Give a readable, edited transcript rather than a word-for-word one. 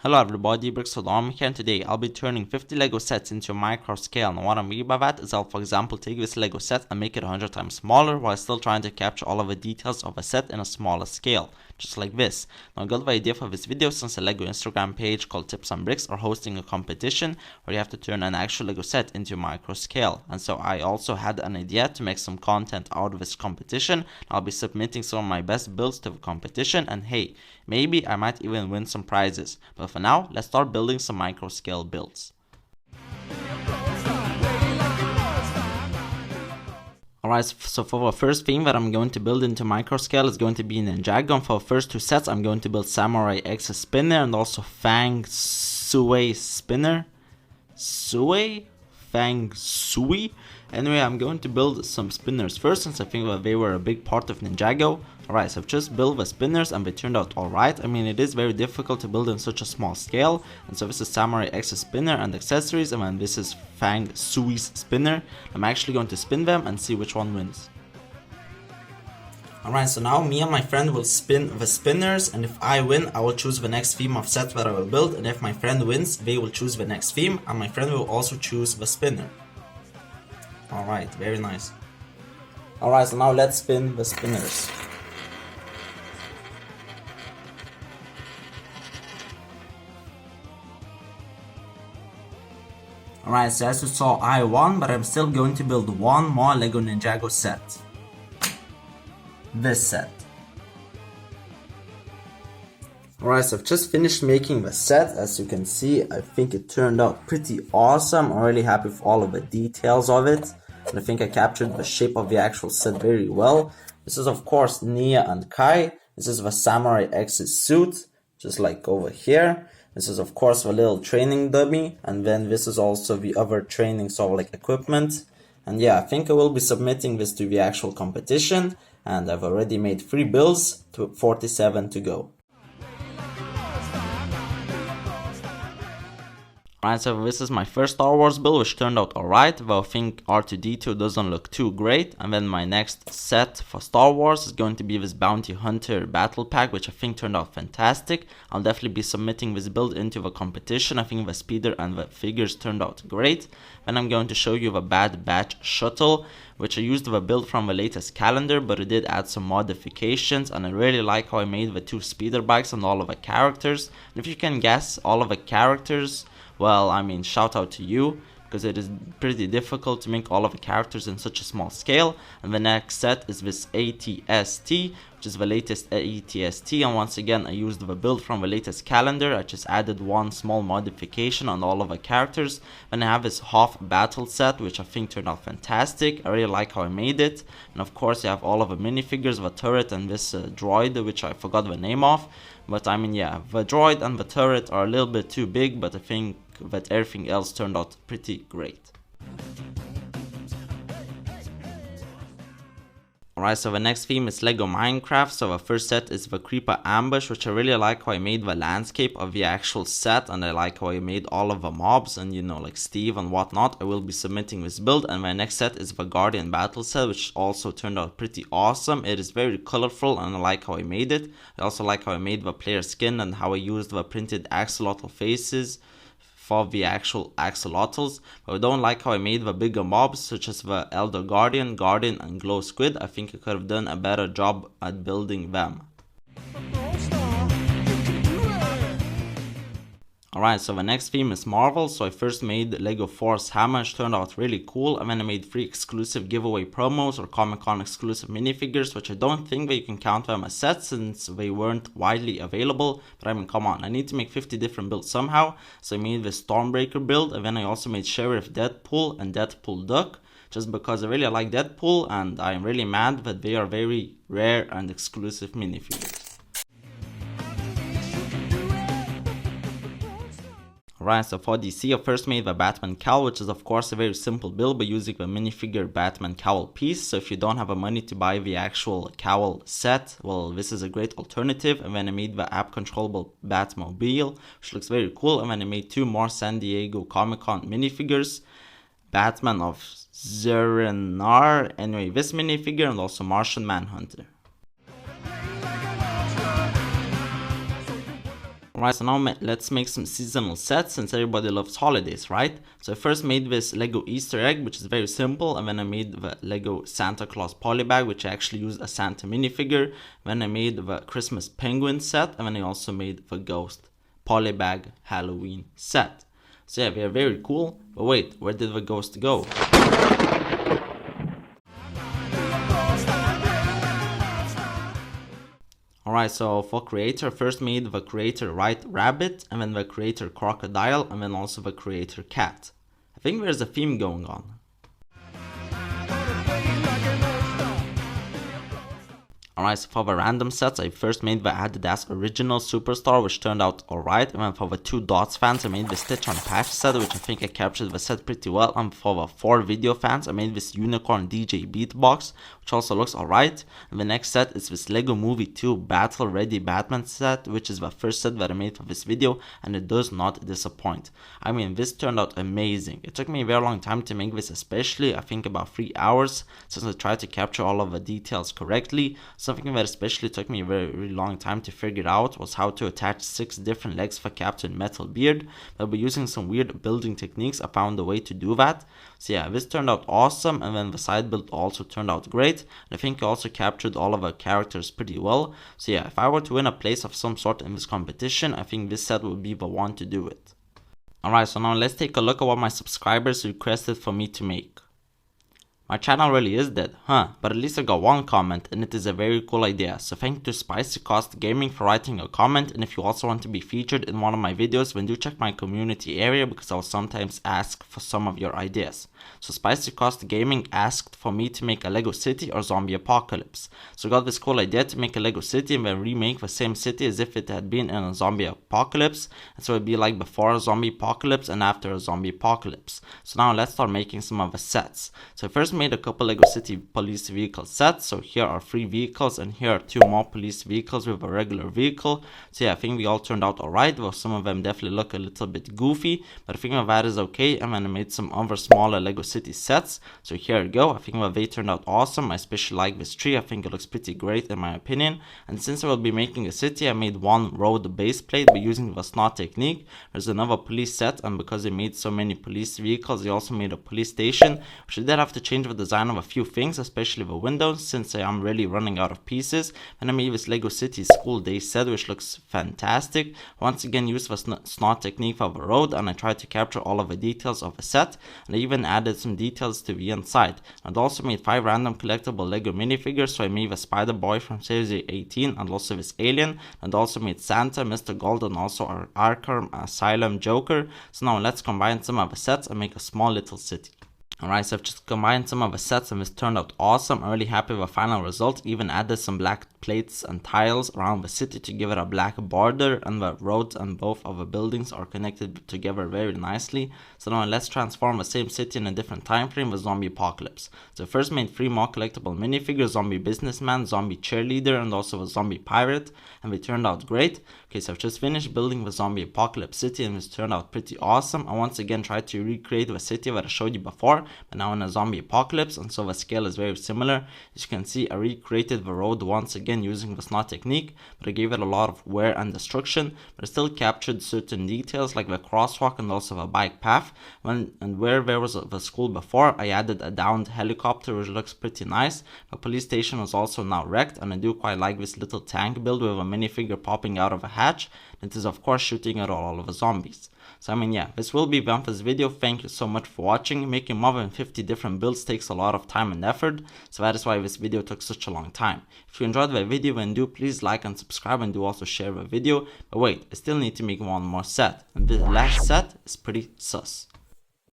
Hello everybody, Microscale here, and today I'll be turning 50 Lego sets into a Microscale. And what I mean by that is I'll, for example, take this Lego set and make it 100 times smaller while still trying to capture all of the details of a set in a smaller scale, just like this. Now I got the idea for this video since a Lego Instagram page called Tips and Bricks are hosting a competition where you have to turn an actual Lego set into Microscale. And so I also had an idea to make some content out of this competition. I'll be submitting some of my best builds to the competition, and hey, maybe I might even win some prizes. But for now, let's start building some Microscale builds. Alright, so for the first theme that I'm going to build into Microscale is going to be Ninjago, and for the first two sets I'm going to build Samurai X Spinner and also Fang Sui Spinner. Fang Sui? Anyway, I'm going to build some spinners first since I think that they were a big part of Ninjago. Alright, so I've just built the spinners and they turned out alright. I mean, it is very difficult to build in such a small scale. And so this is Samurai X's spinner and accessories, and then this is Fang Sui's spinner. I'm actually going to spin them and see which one wins. Alright, so now me and my friend will spin the spinners, and if I win, I will choose the next theme of set that I will build, and if my friend wins, they will choose the next theme, and my friend will also choose the spinner. Alright, very nice. Alright, so now let's spin the spinners. Alright, so as you saw, I won, but I'm still going to build one more Lego Ninjago set. This set. Alright, so I've just finished making the set. As you can see, I think it turned out pretty awesome. I'm really happy with all of the details of it. And I think I captured the shape of the actual set very well. This is of course Nia and Kai. This is the Samurai X's suit, just like over here. This is of course the little training dummy. And then this is also the other training sort of like equipment. And yeah, I think I will be submitting this to the actual competition. And I've already made 3 builds, to 47 to go. Alright, so this is my first Star Wars build, which turned out alright, though I think R2-D2 doesn't look too great. And then my next set for Star Wars is going to be this Bounty Hunter Battle Pack, which I think turned out fantastic. I'll definitely be submitting this build into the competition. I think the speeder and the figures turned out great. Then I'm going to show you the Bad Batch Shuttle, which I used the build from the latest calendar, but it did add some modifications, and I really like how I made the 2 speeder bikes and all of the characters. And if you can guess all of the characters, well, I mean, shout out to you, because it is pretty difficult to make all of the characters in such a small scale. And the next set is this ATST, which is the latest ATST, and once again I used the build from the latest calendar. I just added one small modification on all of the characters. Then I have this half battle set, which I think turned out fantastic. I really like how I made it. And of course you have all of the minifigures, the turret and this droid, which I forgot the name of. But I mean, yeah, the droid and the turret are a little bit too big, but I think that everything else turned out pretty great. Alright, so the next theme is Lego Minecraft. So the first set is the Creeper Ambush, which I really like how I made the landscape of the actual set, and I like how I made all of the mobs and, you know, like Steve and whatnot. I will be submitting this build. And my next set is the Guardian Battle set, which also turned out pretty awesome. It is very colorful and I like how I made it. I also like how I made the player skin and how I used the printed axolotl faces for the actual axolotls, but I don't like how I made the bigger mobs such as the Elder Guardian, and Glow Squid. I think I could have done a better job at building them. Alright, so the next theme is Marvel. So I first made Lego Force Hammer, which turned out really cool, and then I made 3 exclusive giveaway promos or Comic-Con exclusive minifigures, which I don't think that you can count them as sets since they weren't widely available. But I mean, come on, I need to make 50 different builds somehow. So I made the Stormbreaker build, and then I also made Sheriff Deadpool and Deadpool Duck, just because I really like Deadpool and I'm really mad that they are very rare and exclusive minifigures. Alright, so for DC I first made the Batman cowl, which is of course a very simple build by using the minifigure Batman cowl piece. So if you don't have the money to buy the actual cowl set, well, this is a great alternative. And then I made the app controllable Batmobile, which looks very cool. And then I made 2 more San Diego Comic-Con minifigures, Batman of Zerenar, anyway, this minifigure, and also Martian Manhunter. Alright, so now let's make some seasonal sets since everybody loves holidays, right? So I first made this Lego Easter egg, which is very simple, and then I made the Lego Santa Claus polybag, which I actually used a Santa minifigure. Then I made the Christmas penguin set, and then I also made the Ghost polybag Halloween set. So yeah, they're very cool. But wait, where did the ghost go? Alright, so for creator, first made the creator white rabbit, and then the creator crocodile, and then also the creator cat. I think there's a theme going on. Alright, so for the random sets, I first made the Adidas Original Superstar, which turned out alright. And then for the 2 dots fans, I made the Stitch on Patch set, which I think I captured the set pretty well. And for the 4 video fans, I made this Unicorn DJ Beatbox, which also looks alright. And the next set is this Lego Movie 2 Battle Ready Batman set, which is the first set that I made for this video, and it does not disappoint. I mean, this turned out amazing. It took me a very long time to make this, especially I think about 3 hours, since I tried to capture all of the details correctly. Something that especially took me a very long time to figure out was how to attach 6 different legs for Captain Metal Beard, but by using some weird building techniques I found a way to do that. So yeah, this turned out awesome, and then the side build also turned out great, and I think I also captured all of the characters pretty well. So yeah, if I were to win a place of some sort in this competition, I think this set would be the one to do it. Alright, so now let's take a look at what my subscribers requested for me to make. My channel really is dead, huh? But at least I got one comment, and it is a very cool idea. So thank you to Spicy Cost Gaming for writing a comment, and if you also want to be featured in one of my videos, then do check my community area, because I will sometimes ask for some of your ideas. So Spicy Cost Gaming asked for me to make a Lego city or zombie apocalypse. So I got this cool idea to make a Lego city and then remake the same city as if it had been in a zombie apocalypse. And so it'd be like before a zombie apocalypse and after a zombie apocalypse. So now let's start making some of the sets. So first made a couple Lego City police vehicle sets. So here are 3 vehicles, and here are 2 more police vehicles with a regular vehicle. So yeah, I think they all turned out alright. Well, some of them definitely look a little bit goofy, but I think that is okay. And then I made some other smaller Lego City sets. So here we go. I think that they turned out awesome. I especially like this tree. I think it looks pretty great in my opinion. And since I will be making a city, I made 1 road base plate by using the snot technique. There's another police set, and because I made so many police vehicles, I also made a police station, which I did have to change the design of a few things, especially the windows, since I am really running out of pieces. And I made this Lego City School Day set, which looks fantastic. Once again, used the snot technique for the road, and I tried to capture all of the details of the set, and I even added some details to the inside. I'd also made 5 random collectible Lego minifigures, so I made the Spider Boy from Series 18 and also this alien, and also made Santa, Mr. Gold, and also our Arkham Asylum Joker. So now let's combine some of the sets and make a small little city. Alright, so I've just combined some of the sets and this turned out awesome. I'm really happy with the final result. Even added some black plates and tiles around the city to give it a black border, and the roads and both of the buildings are connected together very nicely. So now let's transform the same city in a different time frame with zombie apocalypse. So first made 3 more collectible minifigures, zombie businessman, zombie cheerleader, and also a zombie pirate, and they turned out great. Okay, so I've just finished building the zombie apocalypse city, and this turned out pretty awesome. I once again tried to recreate the city that I showed you before, but now in a zombie apocalypse, and so the scale is very similar. As you can see, I recreated the road once again using the snot technique, but I gave it a lot of wear and destruction, but I still captured certain details like the crosswalk and also the bike path. And where there was the school before, I added a downed helicopter, which looks pretty nice. The police station was also now wrecked, and I do quite like this little tank build with a minifigure popping out of a hatch. It is of course shooting at all of the zombies. So I mean, yeah, this will be done for this video. Thank you so much for watching. Making more than 50 different builds takes a lot of time and effort, so that is why this video took such a long time. If you enjoyed the video, then do please like and subscribe, and do also share the video. But wait, I still need to make one more set, and the last set is pretty sus.